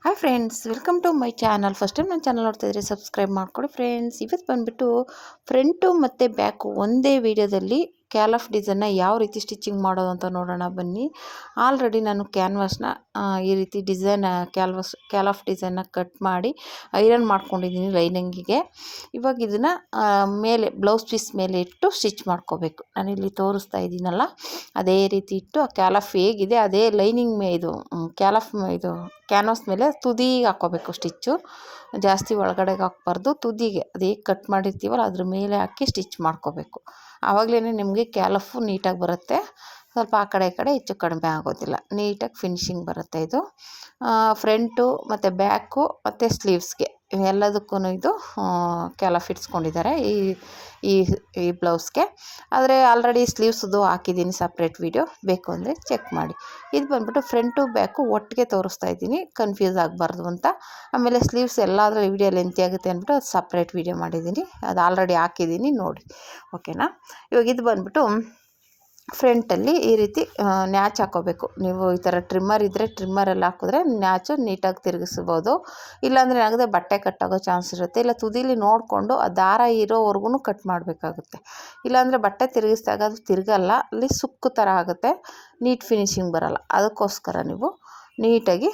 Hi friends, welcome to my channel. First time ನನ್ನ channel ನೋಡ್ತಾ ಇದ್ದರೆ ಸಬ್ಸ್ಕ್ರೈಬ್ ಮಾಡ್ಕೊಳ್ಳಿ ಫ್ರೆಂಡ್ಸ್. ಇವತ್ತು ಬಂದುಬಿಟ್ಟು ಫ್ರಂಟು ಮತ್ತು ಬ್ಯಾಕು ಒಂದೇ ವೀಡಿಯೋದಲ್ಲಿ ಕ್ಯಾಲಫ್ ಡಿಸೈನ್ನ ಯಾವ ರೀತಿ ಸ್ಟಿಚಿಂಗ್ ಮಾಡೋದು ಅಂತ ನೋಡೋಣ ಬನ್ನಿ. ಆಲ್ರೆಡಿ ನಾನು ಕ್ಯಾನ್ವಾಸ್ನ ಈ ರೀತಿ ಡಿಸೈನ್ ಕ್ಯಾಲಫ್ ಡಿಸೈನ್ನ ಕಟ್ ಮಾಡಿ ಐರನ್ ಮಾಡ್ಕೊಂಡಿದ್ದೀನಿ ಲೈನಿಂಗಿಗೆ. ಇವಾಗ ಇದನ್ನು ಮೇಲೆ ಬ್ಲೌಸ್ ಪೀಸ್ ಮೇಲೆ ಇಟ್ಟು ಸ್ಟಿಚ್ ಮಾಡ್ಕೋಬೇಕು. ನಾನಿಲ್ಲಿ ತೋರಿಸ್ತಾ ಇದ್ದೀನಲ್ಲ, ಅದೇ ರೀತಿ ಇಟ್ಟು ಆ ಕ್ಯಾಲಫ್ ಹೇಗಿದೆ ಅದೇ ಲೈನಿಂಗ್ ಇದು ಕ್ಯಾಲಫ್ ಇದು ಕ್ಯಾನ್ವಾಸ್ ಮೇಲೆ ತುದಿಗೆ ಹಾಕ್ಕೋಬೇಕು ಸ್ಟಿಚ್ಚು. ಜಾಸ್ತಿ ಒಳಗಡೆಗೆ ಹಾಕ್ಬಾರ್ದು, ತುದಿಗೆ ಅದೇ ಕಟ್ ಮಾಡಿರ್ತೀವಲ್ಲ ಅದ್ರ ಮೇಲೆ ಹಾಕಿ ಸ್ಟಿಚ್ ಮಾಡ್ಕೋಬೇಕು. ಆವಾಗಲೇ ನಿಮಗೆ ಕ್ಯಾಲಫು ನೀಟಾಗಿ ಬರುತ್ತೆ. ಸ್ವಲ್ಪ ಆ ಕಡೆ ಈ ಕಡೆ ಹೆಚ್ಚು ಕಡಿಮೆ ಆಗೋದಿಲ್ಲ, ನೀಟಾಗಿ ಫಿನಿಶಿಂಗ್ ಬರುತ್ತೆ ಇದು. ಫ್ರಂಟು ಮತ್ತು ಬ್ಯಾಕು ಮತ್ತು ಸ್ಲೀವ್ಸ್ಗೆ ಎಲ್ಲದಕ್ಕೂ ಇದು ಕ್ಯಾಲಫ್ ಇಟ್ಸ್ಕೊಂಡಿದ್ದಾರೆ ಈ ಈ ಬ್ಲೌಸ್ಗೆ. ಆದರೆ ಆಲ್ರೆಡಿ ಸ್ಲೀವ್ಸ್ದು ಹಾಕಿದ್ದೀನಿ ಸಪ್ರೇಟ್ ವೀಡಿಯೋ, ಬೇಕು ಅಂದರೆ ಚೆಕ್ ಮಾಡಿ. ಇದು ಬಂದ್ಬಿಟ್ಟು ಫ್ರಂಟು ಬ್ಯಾಕು ಒಟ್ಟಿಗೆ ತೋರಿಸ್ತಾ ಇದ್ದೀನಿ, ಕನ್ಫ್ಯೂಸ್ ಆಗಬಾರ್ದು ಅಂತ. ಆಮೇಲೆ ಸ್ಲೀವ್ಸ್ ಎಲ್ಲಾದರೂ ವೀಡಿಯೋ ಲೆಂತಿ ಆಗುತ್ತೆ ಅಂದ್ಬಿಟ್ಟು ಅದು ಸಪ್ರೇಟ್ ವೀಡಿಯೋ ಮಾಡಿದ್ದೀನಿ, ಅದು ಆಲ್ರೆಡಿ ಹಾಕಿದ್ದೀನಿ ನೋಡಿ, ಓಕೆನಾ. ಇವಾಗ ಇದು ಬಂದ್ಬಿಟ್ಟು ಫ್ರಂಟಲ್ಲಿ ಈ ರೀತಿ ನ್ಯಾಚ್ ಹಾಕ್ಕೋಬೇಕು. ನೀವು ಈ ಥರ ಟ್ರಿಮ್ಮರ್ ಇದ್ದರೆ ಟ್ರಿಮ್ಮರಲ್ಲಿ ಹಾಕಿದ್ರೆ ನ್ಯಾಚು ನೀಟಾಗಿ ತಿರುಗಿಸ್ಬೋದು. ಇಲ್ಲಾಂದರೆ ಏನಾಗುತ್ತೆ, ಬಟ್ಟೆ ಕಟ್ಟಾಗೋ ಚಾನ್ಸ್ ಇರುತ್ತೆ. ಇಲ್ಲ ತುದೀಲಿ ನೋಡಿಕೊಂಡು ಆ ದಾರ ಇರೋವರೆಗೂ ಕಟ್ ಮಾಡಬೇಕಾಗುತ್ತೆ. ಇಲ್ಲಾಂದರೆ ಬಟ್ಟೆ ತಿರುಗಿಸಿದಾಗ ಅದು ತಿರುಗಲ್ಲ, ಅಲ್ಲಿ ಸುಕ್ಕು ಥರ ಆಗುತ್ತೆ, ನೀಟ್ ಫಿನಿಶಿಂಗ್ ಬರೋಲ್ಲ. ಅದಕ್ಕೋಸ್ಕರ ನೀವು ನೀಟಾಗಿ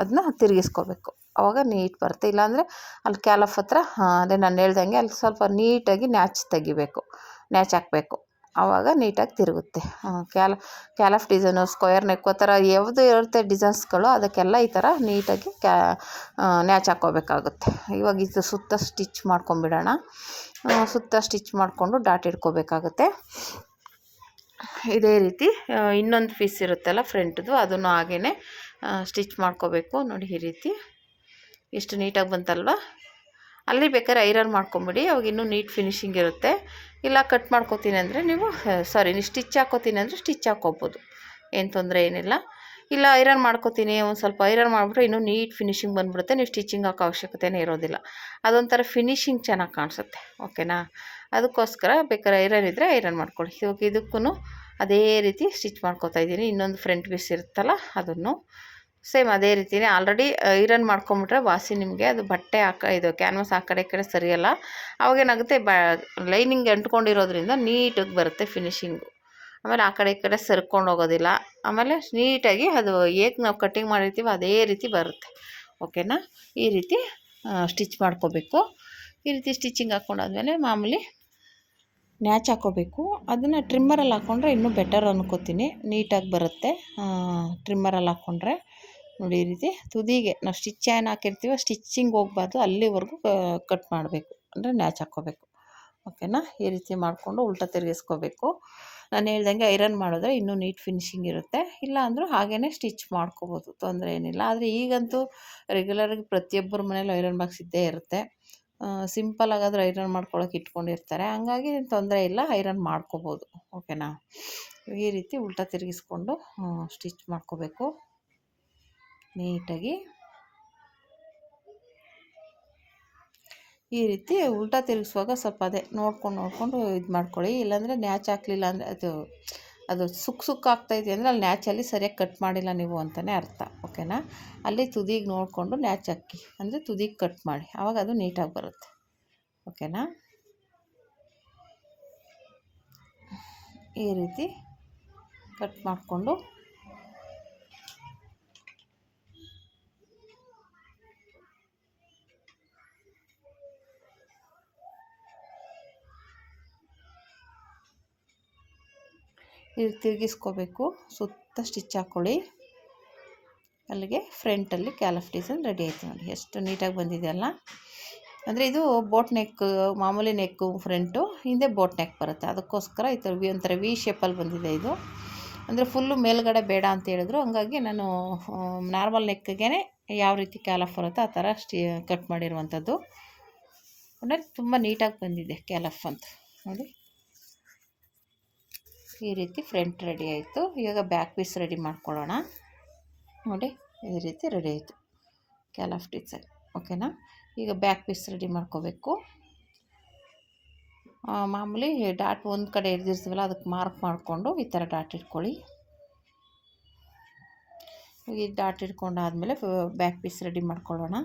ಅದನ್ನ ತಿರುಗಿಸ್ಕೋಬೇಕು, ಆವಾಗ ನೀಟ್ ಬರುತ್ತೆ. ಇಲ್ಲಾಂದರೆ ಅಲ್ಲಿ ಕ್ಯಾಲಫ್ ಹತ್ರ ಅದೇ ನಾನು ಹೇಳ್ದಂಗೆ ಅಲ್ಲಿ ಸ್ವಲ್ಪ ನೀಟಾಗಿ ನ್ಯಾಚ್ ತೆಗಿಬೇಕು, ನ್ಯಾಚ್ ಹಾಕಬೇಕು, ಆವಾಗ ನೀಟಾಗಿ ತಿರುಗುತ್ತೆ. ಕ್ಯಾಲಫ್ ಡಿಸೈನು, ಸ್ಕ್ವೇರ್ ನೆಕ್, ಆ ಥರ ಯಾವುದು ಇರುತ್ತೆ ಡಿಸೈನ್ಸ್ಗಳು, ಅದಕ್ಕೆಲ್ಲ ಈ ಥರ ನೀಟಾಗಿ ನ್ಯಾಚ್ ಹಾಕ್ಕೋಬೇಕಾಗುತ್ತೆ. ಇವಾಗ ಇದು ಸುತ್ತ ಸ್ಟಿಚ್ ಮಾಡ್ಕೊಂಬಿಡೋಣ. ಸುತ್ತ ಸ್ಟಿಚ್ ಮಾಡಿಕೊಂಡು ಡಾಟ್ ಇಟ್ಕೋಬೇಕಾಗುತ್ತೆ. ಇದೇ ರೀತಿ ಇನ್ನೊಂದು ಪೀಸ್ ಇರುತ್ತಲ್ಲ ಫ್ರಂಟ್ದು, ಅದನ್ನು ಹಾಗೇ ಸ್ಟಿಚ್ ಮಾಡ್ಕೋಬೇಕು. ನೋಡಿ ಈ ರೀತಿ ಎಷ್ಟು ನೀಟಾಗಿ ಬಂತಲ್ವ. ಅಲ್ಲಿ ಬೇಕಾದ್ರೆ ಐರನ್ ಮಾಡ್ಕೊಂಬಿಡಿ, ಅವಾಗ ಇನ್ನೂ ನೀಟ್ ಫಿನಿಶಿಂಗ್ ಇರುತ್ತೆ. ಇಲ್ಲ ಕಟ್ ಮಾಡ್ಕೋತೀನಿ ಅಂದರೆ ನೀವು ನೀವು ಸ್ಟಿಚ್ ಹಾಕ್ಕೋತೀನಿ ಅಂದರೆ ಸ್ಟಿಚ್ ಹಾಕ್ಕೋಬೋದು, ಏನು ತೊಂದರೆ ಏನಿಲ್ಲ. ಇಲ್ಲ ಐರನ್ ಮಾಡ್ಕೋತೀನಿ, ಒಂದು ಸ್ವಲ್ಪ ಐರನ್ ಮಾಡಿಬಿಟ್ರೆ ಇನ್ನೂ ನೀಟ್ ಫಿನಿಶಿಂಗ್ ಬಂದುಬಿಡುತ್ತೆ, ನೀವು ಸ್ಟಿಚಿಂಗ್ ಹಾಕೋ ಅವಶ್ಯಕತೆಯೇ ಇರೋದಿಲ್ಲ. ಅದೊಂಥರ ಫಿನಿಶಿಂಗ್ ಚೆನ್ನಾಗಿ ಕಾಣಿಸುತ್ತೆ, ಓಕೆನಾ. ಅದಕ್ಕೋಸ್ಕರ ಬೇಕಾದ್ರೆ ಐರನ್ ಇದ್ದರೆ ಐರನ್ ಮಾಡ್ಕೊಳ್ಳಿ. ಇವಾಗ ಇದಕ್ಕೂ ಅದೇ ರೀತಿ ಸ್ಟಿಚ್ ಮಾಡ್ಕೋತಾ ಇದ್ದೀನಿ. ಇನ್ನೊಂದು ಫ್ರಂಟ್ ಪೀಸ್ ಇರುತ್ತಲ್ಲ ಅದನ್ನು ಸೇಮ್ ಅದೇ ರೀತಿಯೇ ಆಲ್ರೆಡಿ ಐರನ್ ಮಾಡ್ಕೊಂಬಿಟ್ರೆ ವಾಸಿ ನಿಮಗೆ ಅದು ಬಟ್ಟೆ ಇದು ಕ್ಯಾನ್ವಾಸ್ ಆ ಕಡೆ ಈ ಕಡೆ ಸರಿಯಲ್ಲ. ಅವಾಗೇನಾಗುತ್ತೆ, ಲೈನಿಂಗ್ ಅಂಟ್ಕೊಂಡಿರೋದ್ರಿಂದ ನೀಟಾಗಿ ಬರುತ್ತೆ ಫಿನಿಶಿಂಗು. ಆಮೇಲೆ ಆ ಕಡೆ ಈ ಕಡೆ ಸರ್ಕೊಂಡು ಹೋಗೋದಿಲ್ಲ. ಆಮೇಲೆ ನೀಟಾಗಿ ಅದು ಹೇಗೆ ನಾವು ಕಟ್ಟಿಂಗ್ ಮಾಡಿರ್ತೀವೋ ಅದೇ ರೀತಿ ಬರುತ್ತೆ, ಓಕೆನಾ. ಈ ರೀತಿ ಸ್ಟಿಚ್ ಮಾಡ್ಕೋಬೇಕು. ಈ ರೀತಿ ಸ್ಟಿಚಿಂಗ್ ಹಾಕ್ಕೊಂಡಾದ್ಮೇಲೆ ಮಾಮೂಲಿ ನ್ಯಾಚ್ ಹಾಕ್ಕೋಬೇಕು. ಅದನ್ನು ಟ್ರಿಮ್ಮರಲ್ಲಿ ಹಾಕ್ಕೊಂಡ್ರೆ ಇನ್ನೂ ಬೆಟರ್ ಅನ್ಕೋತೀನಿ, ನೀಟಾಗಿ ಬರುತ್ತೆ ಟ್ರಿಮ್ಮರಲ್ಲಿ ಹಾಕ್ಕೊಂಡ್ರೆ. ನೋಡಿ ಈ ರೀತಿ ತುದಿಗೆ ನಾವು ಸ್ಟಿಚ್ ಏನು ಹಾಕಿರ್ತೀವೋ ಸ್ಟಿಚ್ಚಿಂಗ್ ಹೋಗ್ಬಾರ್ದು, ಅಲ್ಲಿವರೆಗೂ ಕಟ್ ಮಾಡಬೇಕು, ಅಂದರೆ ನ್ಯಾಚ್ ಹಾಕ್ಕೋಬೇಕು, ಓಕೆನಾ. ಈ ರೀತಿ ಮಾಡಿಕೊಂಡು ಉಲ್ಟಾ ತಿರುಗಿಸ್ಕೋಬೇಕು. ನಾನು ಹೇಳ್ದಂಗೆ ಐರನ್ ಮಾಡಿದ್ರೆ ಇನ್ನೂ ನೀಟ್ ಫಿನಿಶಿಂಗ್ ಇರುತ್ತೆ. ಇಲ್ಲ ಅಂದರೂ ಹಾಗೇ ಸ್ಟಿಚ್ ಮಾಡ್ಕೋಬೋದು, ತೊಂದರೆ ಏನಿಲ್ಲ. ಆದರೆ ಈಗಂತೂ ರೆಗ್ಯುಲರಾಗಿ ಪ್ರತಿಯೊಬ್ಬರ ಮನೇಲಿ ಐರನ್ ಬಾಕ್ಸ್ ಇದ್ದೇ ಇರುತ್ತೆ. ಸಿಂಪಲಾಗಾದರೂ ಐರನ್ ಮಾಡ್ಕೊಳ್ಳೋಕೆ ಇಟ್ಕೊಂಡಿರ್ತಾರೆ, ಹಂಗಾಗಿ ತೊಂದರೆ ಇಲ್ಲ, ಐರನ್ ಮಾಡ್ಕೋಬೋದು, ಓಕೆನಾ. ಈ ರೀತಿ ಉಲ್ಟಾ ತಿರುಗಿಸ್ಕೊಂಡು ಸ್ಟಿಚ್ ಮಾಡ್ಕೋಬೇಕು ನೀಟಾಗಿ. ಈ ರೀತಿ ಉಲ್ಟಾ ತಿರುಗಿಸುವಾಗ ಸ್ವಲ್ಪ ಅದೇ ನೋಡ್ಕೊಂಡು ಇದು ಮಾಡ್ಕೊಳ್ಳಿ. ಇಲ್ಲಾಂದರೆ ನ್ಯಾಚ್ ಹಾಕಲಿಲ್ಲ ಅಂದರೆ ಅದು ಸುಕ್ಕು ಆಗ್ತಾಯಿದೆ ಅಂದರೆ ಅಲ್ಲಿ ನ್ಯಾಚಲ್ಲಿ ಸರಿಯಾಗಿ ಕಟ್ ಮಾಡಿಲ್ಲ ನೀವು ಅಂತಲೇ ಅರ್ಥ, ಓಕೆನಾ. ಅಲ್ಲಿ ತುದಿಗೆ ನೋಡಿಕೊಂಡು ನ್ಯಾಚ್ ಹಾಕಿ, ಅಂದರೆ ತುದಿಗೆ ಕಟ್ ಮಾಡಿ, ಆವಾಗ ಅದು ನೀಟಾಗಿ ಬರುತ್ತೆ, ಓಕೆನಾ. ಈ ರೀತಿ ಕಟ್ ಮಾಡಿಕೊಂಡು ಇದು ತಿರುಗಿಸ್ಕೋಬೇಕು. ಸುತ್ತ ಸ್ಟಿಚ್ ಹಾಕ್ಕೊಳ್ಳಿ. ಅಲ್ಲಿಗೆ ಫ್ರಂಟಲ್ಲಿ ಕ್ಯಾಲಫ್ ಡಿಸೈನ್ ರೆಡಿ ಆಯಿತು. ನೋಡಿ ಎಷ್ಟು ನೀಟಾಗಿ ಬಂದಿದೆ ಅಲ್ಲ. ಅಂದರೆ ಇದು ಬೋಟ್ ನೆಕ್, ಮಾಮೂಲಿ ನೆಕ್ಕು ಫ್ರಂಟು, ಹಿಂದೆ ಬೋಟ್ ನೆಕ್ ಬರುತ್ತೆ. ಅದಕ್ಕೋಸ್ಕರ ಈ ಥರ ಒಂಥರ ವಿ ಶೇಪಲ್ಲಿ ಬಂದಿದೆ ಇದು. ಅಂದರೆ ಫುಲ್ಲು ಮೇಲ್ಗಡೆ ಬೇಡ ಅಂತ ಹೇಳಿದ್ರು, ಹಂಗಾಗಿ ನಾನು ನಾರ್ಮಲ್ ನೆಕ್ಗೆ ಯಾವ ರೀತಿ ಕ್ಯಾಲಫ್ ಬರುತ್ತೆ ಆ ಥರ ಕಟ್ ಮಾಡಿರುವಂಥದ್ದು. ಅಂದರೆ ತುಂಬ ನೀಟಾಗಿ ಬಂದಿದೆ ಕ್ಯಾಲಫ್ ಅಂತ ನೋಡಿ. ಈ ರೀತಿ ಫ್ರಂಟ್ ರೆಡಿ ಆಯಿತು. ಇವಾಗ ಬ್ಯಾಕ್ ಪೀಸ್ ರೆಡಿ ಮಾಡ್ಕೊಳ್ಳೋಣ. ನೋಡಿ ಈ ರೀತಿ ರೆಡಿ ಆಯಿತು ಕ್ಯಾಲಫ್ ಡಿಸೈನ್, ಓಕೆನಾ. ಈಗ ಬ್ಯಾಕ್ ಪೀಸ್ ರೆಡಿ ಮಾಡ್ಕೋಬೇಕು. ಮಾಮೂಲಿ ಡಾಟ್ ಒಂದು ಕಡೆ ಹಿಡ್ದಿರ್ತೀವಲ್ಲ ಅದಕ್ಕೆ ಮಾರ್ಕ್ ಮಾಡಿಕೊಂಡು ಈ ಥರ ಡಾಟ್ ಇಟ್ಕೊಳ್ಳಿ. ಈ ಡಾಟ್ ಇಟ್ಕೊಂಡಾದಮೇಲೆ ಬ್ಯಾಕ್ ಪೀಸ್ ರೆಡಿ ಮಾಡ್ಕೊಳ್ಳೋಣ.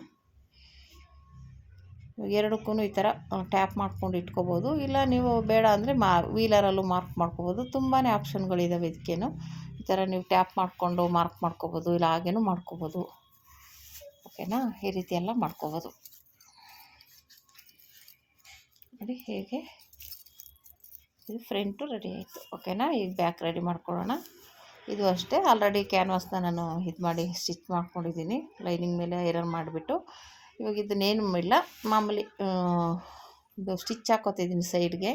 ಎರಡಕ್ಕೂ ಈ ಥರ ಟ್ಯಾಪ್ ಮಾಡ್ಕೊಂಡು ಇಟ್ಕೋಬೋದು, ಇಲ್ಲ ನೀವು ಬೇಡ ಅಂದರೆ ವೀಲರಲ್ಲೂ ಮಾರ್ಕ್ ಮಾಡ್ಕೋಬೋದು. ತುಂಬಾ ಆಪ್ಷನ್ಗಳಿದ್ದಾವೆ ಇದಕ್ಕೇನು. ಈ ಥರ ನೀವು ಟ್ಯಾಪ್ ಮಾಡಿಕೊಂಡು ಮಾರ್ಕ್ ಮಾಡ್ಕೋಬೋದು, ಇಲ್ಲ ಹಾಗೇನೂ ಮಾಡ್ಕೋಬೋದು. ಓಕೆನಾ, ಈ ರೀತಿ ಎಲ್ಲ ಮಾಡ್ಕೋಬೋದು ನೋಡಿ. ಹೇಗೆ ಇದು ಫ್ರಂಟು ರೆಡಿ ಆಯಿತು. ಓಕೆನಾ, ಈಗ ಬ್ಯಾಕ್ ರೆಡಿ ಮಾಡ್ಕೊಳ್ಳೋಣ. ಇದು ಅಷ್ಟೇ, ಆಲ್ರೆಡಿ ಕ್ಯಾನ್ವಾಸ್ನ ನಾನು ಇದು ಮಾಡಿ ಸ್ಟಿಚ್ ಮಾಡ್ಕೊಂಡಿದ್ದೀನಿ, ಲೈನಿಂಗ್ ಮೇಲೆ ಐರನ್ ಮಾಡಿಬಿಟ್ಟು. ಇವಾಗ ಇದನ್ನೇನು ಇಲ್ಲ, ಮಾಮೂಲಿ ಇದು ಸ್ಟಿಚ್ ಹಾಕೋತಿದ್ದೀನಿ ಸೈಡ್ಗೆ.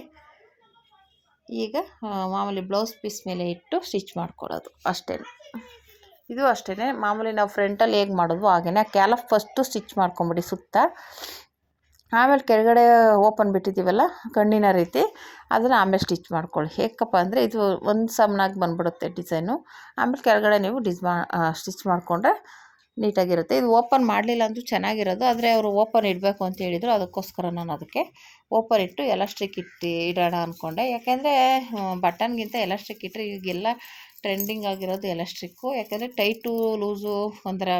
ಈಗ ಮಾಮೂಲಿ ಬ್ಲೌಸ್ ಪೀಸ್ ಮೇಲೆ ಇಟ್ಟು ಸ್ಟಿಚ್ ಮಾಡ್ಕೊಳ್ಳೋದು ಅಷ್ಟೇ. ಇದು ಅಷ್ಟೇ, ಮಾಮೂಲಿ ನಾವು ಫ್ರಂಟಲ್ಲಿ ಹೇಗೆ ಮಾಡೋದು ಹಾಗೆಯೇ ಕ್ಯಾಲಫ್ ಫಸ್ಟು ಸ್ಟಿಚ್ ಮಾಡ್ಕೊಂಬಿಡಿ ಸುತ್ತ. ಆಮೇಲೆ ಕೆಳಗಡೆ ಓಪನ್ ಬಿಟ್ಟಿದ್ದೀವಲ್ಲ ಕಣ್ಣಿನ ರೀತಿ, ಅದನ್ನು ಆಮೇಲೆ ಸ್ಟಿಚ್ ಮಾಡ್ಕೊಳ್ಳಿ. ಹೇಗಪ್ಪ ಅಂದರೆ ಇದು ಒಂದು ಸಮನಾಗಿ ಬಂದ್ಬಿಡುತ್ತೆ ಡಿಸೈನು. ಆಮೇಲೆ ಕೆಳಗಡೆ ನೀವು ಸ್ಟಿಚ್ ಮಾಡಿಕೊಂಡ್ರೆ ನೀಟಾಗಿರುತ್ತೆ. ಇದು ಓಪನ್ ಮಾಡಲಿಲ್ಲ ಅಂದರೂ ಚೆನ್ನಾಗಿರೋದು, ಆದರೆ ಅವರು ಓಪನ್ ಇಡಬೇಕು ಅಂತ ಹೇಳಿದರು. ಅದಕ್ಕೋಸ್ಕರ ನಾನು ಅದಕ್ಕೆ ಓಪನ್ ಇಟ್ಟು ಎಲಾಸ್ಟಿಕ್ ಇಡೋಣ ಅಂದ್ಕೊಂಡೆ. ಯಾಕೆಂದರೆ ಬಟನ್ಗಿಂತ ಎಲಾಸ್ಟಿಕ್ ಇಟ್ಟರೆ ಈಗೆಲ್ಲ ಟ್ರೆಂಡಿಂಗ್ ಆಗಿರೋದು ಎಲಾಸ್ಟಿಕ್ಕು. ಯಾಕೆಂದರೆ ಟೈಟು ಲೂಸು ಒಂಥರ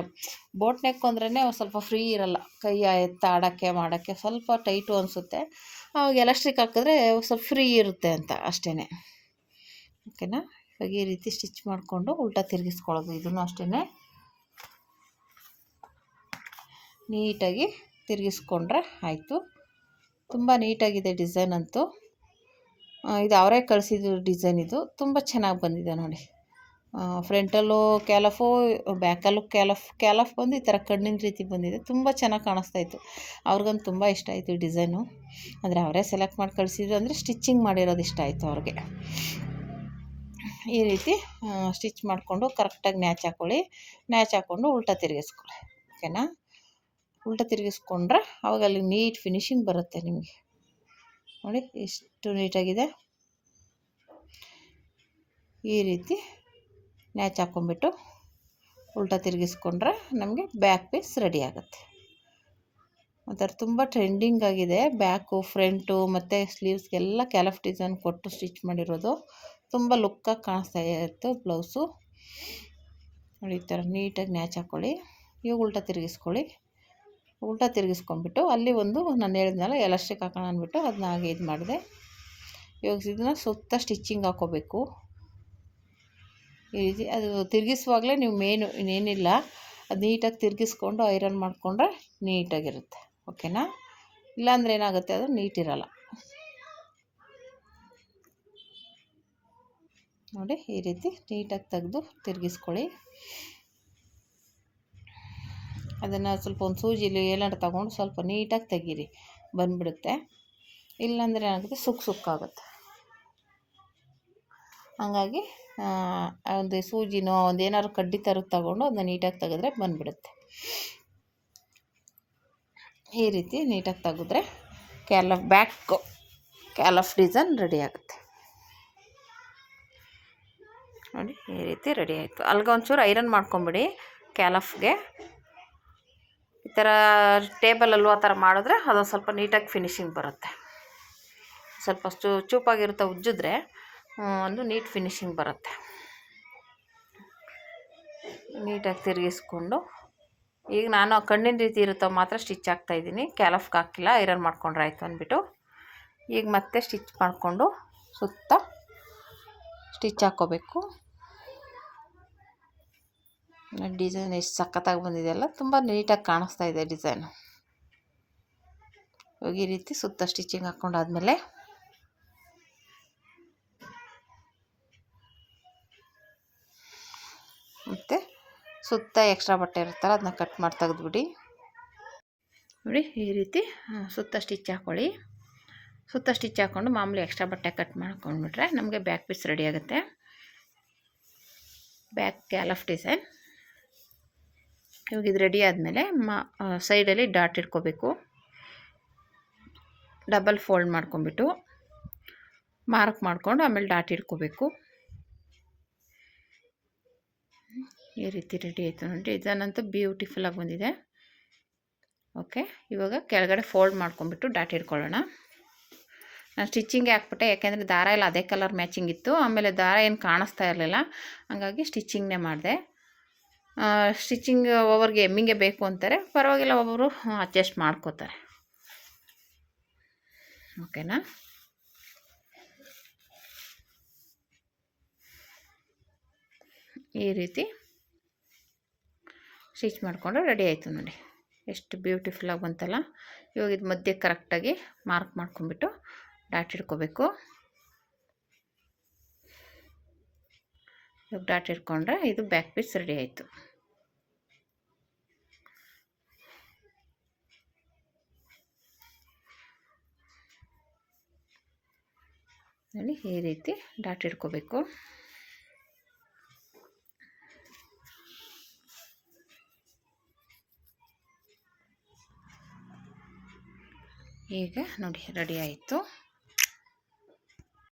ಬೋಟ್ ನೆಕ್ ಅಂದ್ರೇ ಸ್ವಲ್ಪ ಫ್ರೀ ಇರೋಲ್ಲ, ಕೈ ಆಡೋಕ್ಕೆ ಮಾಡೋಕ್ಕೆ ಸ್ವಲ್ಪ ಟೈಟು ಅನಿಸುತ್ತೆ. ಅವಾಗ ಎಲಾಸ್ಟಿಕ್ ಹಾಕಿದ್ರೆ ಸ್ವಲ್ಪ ಫ್ರೀ ಇರುತ್ತೆ ಅಂತ ಅಷ್ಟೇ. ಓಕೆನಾ, ಇವಾಗ ಈ ರೀತಿ ಸ್ಟಿಚ್ ಮಾಡಿಕೊಂಡು ಉಲ್ಟಾ ತಿರುಗಿಸ್ಕೊಳ್ಳೋದು. ಇದನ್ನು ಅಷ್ಟೇ ನೀಟಾಗಿ ತಿರುಗಿಸ್ಕೊಂಡ್ರೆ ಆಯಿತು. ತುಂಬ ನೀಟಾಗಿದೆ ಡಿಸೈನ್ ಅಂತೂ. ಇದು ಅವರೇ ಕಳಿಸಿದ್ದು ಡಿಸೈನ್, ಇದು ತುಂಬ ಚೆನ್ನಾಗಿ ಬಂದಿದೆ ನೋಡಿ. ಫ್ರಂಟಲ್ಲೂ ಕ್ಯಾಲಫು, ಬ್ಯಾಕಲ್ಲೂ ಕ್ಯಾಲಫ್ ಬಂದು ಈ ಥರ ಕಣ್ಣಿನ ರೀತಿ ಬಂದಿದೆ. ತುಂಬ ಚೆನ್ನಾಗಿ ಕಾಣಿಸ್ತಾಯಿತ್ತು. ಅವ್ರಿಗಂತೂ ತುಂಬ ಇಷ್ಟ ಆಯಿತು ಈ ಡಿಸೈನು. ಅಂದರೆ ಅವರೇ ಸೆಲೆಕ್ಟ್ ಮಾಡಿ ಕಳಿಸಿದ್ರು, ಅಂದರೆ ಸ್ಟಿಚ್ಚಿಂಗ್ ಮಾಡಿರೋದು ಇಷ್ಟ ಆಯಿತು ಅವ್ರಿಗೆ. ಈ ರೀತಿ ಸ್ಟಿಚ್ ಮಾಡಿಕೊಂಡು ಕರೆಕ್ಟಾಗಿ ನ್ಯಾಚ್ ಹಾಕ್ಕೊಳ್ಳಿ. ನ್ಯಾಚ್ ಹಾಕ್ಕೊಂಡು ಉಲ್ಟಾ ತಿರುಗಿಸ್ಕೊಳ್ಳಿ. ಓಕೆನಾ, ಉಲ್ಟಾ ತಿರುಗಿಸ್ಕೊಂಡ್ರೆ ಅವಾಗ ಅಲ್ಲಿ ನೀಟ್ ಫಿನಿಶಿಂಗ್ ಬರುತ್ತೆ ನಿಮಗೆ ನೋಡಿ. ಎಷ್ಟು ನೀಟಾಗಿದೆ. ಈ ರೀತಿ ನ್ಯಾಚ್ ಹಾಕ್ಕೊಂಬಿಟ್ಟು ಉಲ್ಟಾ ತಿರುಗಿಸ್ಕೊಂಡ್ರೆ ನಮಗೆ ಬ್ಯಾಕ್ ಪೀಸ್ ರೆಡಿ ಆಗುತ್ತೆ. ಒಂಥರ ತುಂಬ ಟ್ರೆಂಡಿಂಗ್ ಆಗಿದೆ. ಬ್ಯಾಕು, ಫ್ರಂಟು ಮತ್ತು ಸ್ಲೀವ್ಸ್ಗೆಲ್ಲ ಕ್ಯಾಲಫ್ ಡಿಸೈನ್ ಕೊಟ್ಟು ಸ್ಟಿಚ್ ಮಾಡಿರೋದು. ತುಂಬ ಲುಕ್ಕಾಗಿ ಕಾಣಿಸ್ತಾ ಇತ್ತು ಬ್ಲೌಸು ನೋಡಿ. ಈ ಥರ ನೀಟಾಗಿ ನ್ಯಾಚ್ ಹಾಕ್ಕೊಳ್ಳಿ. ಇವಾಗ ಉಲ್ಟಾ ತಿರುಗಿಸ್ಕೊಳ್ಳಿ. ಉಲ್ಟಾ ತಿರುಗಿಸ್ಕೊಂಡ್ಬಿಟ್ಟು ಅಲ್ಲಿ ಒಂದು ನಾನು ಹೇಳಿದ್ನಲ್ಲ ಎಲಾಸ್ಟಿಕ್ ಹಾಕೋಣ ಅಂದ್ಬಿಟ್ಟು ಅದನ್ನ ಹಾಗೆ ಇದು ಮಾಡಿದೆ. ಇವಾಗ ಇದನ್ನು ಸುತ್ತ ಸ್ಟಿಚ್ಚಿಂಗ್ ಹಾಕ್ಕೋಬೇಕು ಈ ರೀತಿ. ಅದು ತಿರುಗಿಸುವಾಗಲೇ ನೀವು ಮೇನು ಇನ್ನೇನಿಲ್ಲ, ಅದು ನೀಟಾಗಿ ತಿರುಗಿಸ್ಕೊಂಡು ಐರನ್ ಮಾಡಿಕೊಂಡ್ರೆ ನೀಟಾಗಿರುತ್ತೆ. ಓಕೆನಾ, ಇಲ್ಲಾಂದ್ರೆ ಏನಾಗುತ್ತೆ, ಅದು ನೀಟಿರಲ್ಲ ನೋಡಿ. ಈ ರೀತಿ ನೀಟಾಗಿ ತೆಗೆದು ತಿರುಗಿಸ್ಕೊಳ್ಳಿ. ಅದನ್ನು ಸ್ವಲ್ಪ ಒಂದು ಸೂಜಿಲಿ ಏನಾದ್ರು ತಗೊಂಡು ಸ್ವಲ್ಪ ನೀಟಾಗಿ ತೆಗೀರಿ, ಬಂದುಬಿಡುತ್ತೆ. ಇಲ್ಲಾಂದರೆ ಏನಾಗುತ್ತೆ, ಸುಕ್ಕಾಗುತ್ತೆ. ಹಂಗಾಗಿ ಒಂದು ಸೂಜಿನೋ ಒಂದು ಏನಾದ್ರು ಕಡ್ಡಿ ಥರದ್ದು ತಗೊಂಡು ಅದನ್ನ ನೀಟಾಗಿ ತೆಗೆದ್ರೆ ಬಂದುಬಿಡುತ್ತೆ. ಈ ರೀತಿ ನೀಟಾಗಿ ತೆಗೆದ್ರೆ ಕ್ಯಾಲಫ್ ಡಿಸೈನ್ ರೆಡಿ ಆಗುತ್ತೆ ನೋಡಿ. ಈ ರೀತಿ ರೆಡಿ ಆಯಿತು. ಅಲ್ಲಿಗೆ ಒಂಚೂರು ಐರನ್ ಮಾಡ್ಕೊಂಬಿಡಿ ಕ್ಯಾಲಫ್ಗೆ. ಈ ಥರ ಟೇಬಲಲ್ಲೂ ಆ ಥರ ಮಾಡಿದ್ರೆ ಅದೊಂದು ಸ್ವಲ್ಪ ನೀಟಾಗಿ ಫಿನಿಶಿಂಗ್ ಬರುತ್ತೆ. ಸ್ವಲ್ಪ ಚೂಪಾಗಿರುತ್ತೆ, ಉಜ್ಜಿದ್ರೆ ಒಂದು ನೀಟ್ ಫಿನಿಶಿಂಗ್ ಬರುತ್ತೆ. ನೀಟಾಗಿ ತಿರುಗಿಸ್ಕೊಂಡು ಈಗ ನಾನು ಕಣ್ಣಿನ ರೀತಿ ಇರುತ್ತೋ ಮಾತ್ರ ಸ್ಟಿಚ್ ಹಾಕ್ತಾಯಿದ್ದೀನಿ, ಕ್ಯಾಲಫ್ಗೆ ಹಾಕಿಲ್ಲ. ಐರನ್ ಮಾಡ್ಕೊಂಡ್ರೆ ಆಯಿತು ಅಂದ್ಬಿಟ್ಟು ಈಗ ಮತ್ತೆ ಸ್ಟಿಚ್ ಮಾಡಿಕೊಂಡು ಸುತ್ತ ಸ್ಟಿಚ್ ಹಾಕ್ಕೋಬೇಕು. ಡಿಸೈನ್ ಎಷ್ಟು ಸಖತ್ತಾಗಿ ಬಂದಿದೆಯಲ್ಲ, ತುಂಬ ನೀಟಾಗಿ ಕಾಣಿಸ್ತಾ ಇದೆ ಡಿಸೈನು. ಇವಾಗ ಈ ರೀತಿ ಸುತ್ತ ಸ್ಟಿಚಿಂಗ್ ಹಾಕ್ಕೊಂಡಾದ್ಮೇಲೆ ಮತ್ತು ಸುತ್ತ ಎಕ್ಸ್ಟ್ರಾ ಬಟ್ಟೆ ಇರುತ್ತಲ್ಲ ಅದನ್ನ ಕಟ್ ಮಾಡಿ ತೆಗೆದುಬಿಡಿ ನೋಡಿ. ಈ ರೀತಿ ಸುತ್ತ ಸ್ಟಿಚ್ ಹಾಕ್ಕೊಳ್ಳಿ. ಸುತ್ತ ಸ್ಟಿಚ್ ಹಾಕ್ಕೊಂಡು ಮಾಮೂಲಿ ಎಕ್ಸ್ಟ್ರಾ ಬಟ್ಟೆ ಕಟ್ ಮಾಡ್ಕೊಂಡ್ಬಿಟ್ರೆ ನಮಗೆ ಬ್ಯಾಕ್ ಪೀಸ್ ರೆಡಿ ಆಗುತ್ತೆ. ಬ್ಯಾಕ್ ಕ್ಯಾಲಫ್ ಡಿಸೈನ್. ಇವಾಗ ಇದು ರೆಡಿ ಆದಮೇಲೆ ಸೈಡಲ್ಲಿ ಡಾಟ್ ಇಟ್ಕೋಬೇಕು. ಡಬಲ್ ಫೋಲ್ಡ್ ಮಾಡ್ಕೊಂಬಿಟ್ಟು ಮಾರ್ಕ್ ಮಾಡ್ಕೊಂಡು ಆಮೇಲೆ ಡಾಟ್ ಇಟ್ಕೋಬೇಕು. ಈ ರೀತಿ ರೆಡಿ ಆಯಿತು ನೋಡಿ. ಡಿಸೈನಂತೂ ಬ್ಯೂಟಿಫುಲ್ಲಾಗಿ ಬಂದಿದೆ. ಓಕೆ, ಇವಾಗ ಕೆಳಗಡೆ ಫೋಲ್ಡ್ ಮಾಡ್ಕೊಂಬಿಟ್ಟು ಡಾಟ್ ಇಟ್ಕೊಳ್ಳೋಣ. ನಾನು ಸ್ಟಿಚ್ಚಿಂಗ್ಗೆ ಹಾಕ್ಬಿಟ್ಟೆ, ಯಾಕೆಂದರೆ ದಾರ ಎಲ್ಲ ಅದೇ ಕಲರ್ ಮ್ಯಾಚಿಂಗ್ ಇತ್ತು. ಆಮೇಲೆ ದಾರ ಏನು ಕಾಣಿಸ್ತಾ ಇರಲಿಲ್ಲ, ಹಾಗಾಗಿ ಸ್ಟಿಚ್ಚಿಂಗ್ನೇ ಮಾಡಿದೆ. ಸ್ಟಿಚಿಂಗ್ ಒಬ್ಬರಿಗೆ ಎಮ್ಮಿಂಗೆ ಬೇಕು ಅಂತಾರೆ, ಪರವಾಗಿಲ್ಲ ಒಬ್ಬರು ಅಡ್ಜಸ್ಟ್ ಮಾಡ್ಕೋತಾರೆ. ಓಕೆನಾ? ಈ ರೀತಿ ಸ್ಟಿಚ್ ಮಾಡಿಕೊಂಡ್ರೆ ರೆಡಿ ಆಯಿತು ನೋಡಿ. ಎಷ್ಟು ಬ್ಯೂಟಿಫುಲ್ಲಾಗಿ ಬಂತಲ್ಲ. ಇವಾಗ ಇದು ಮಧ್ಯೆ ಕರೆಕ್ಟಾಗಿ ಮಾರ್ಕ್ ಮಾಡ್ಕೊಂಡ್ಬಿಟ್ಟು ಡಾಟ್ ಹಿಡ್ಕೋಬೇಕು. ಇವಾಗ ಡಾಟ್ ಹಿಡ್ಕೊಂಡ್ರೆ ಇದು ಬ್ಯಾಕ್ ಪೀಸ್ ರೆಡಿ ಆಯಿತು. ನೋಡಿ ಈ ರೀತಿ ಡಾಟ್ ಹಿಡ್ಕೋಬೇಕು. ಈಗ ನೋಡಿ ರೆಡಿ ಆಯಿತು.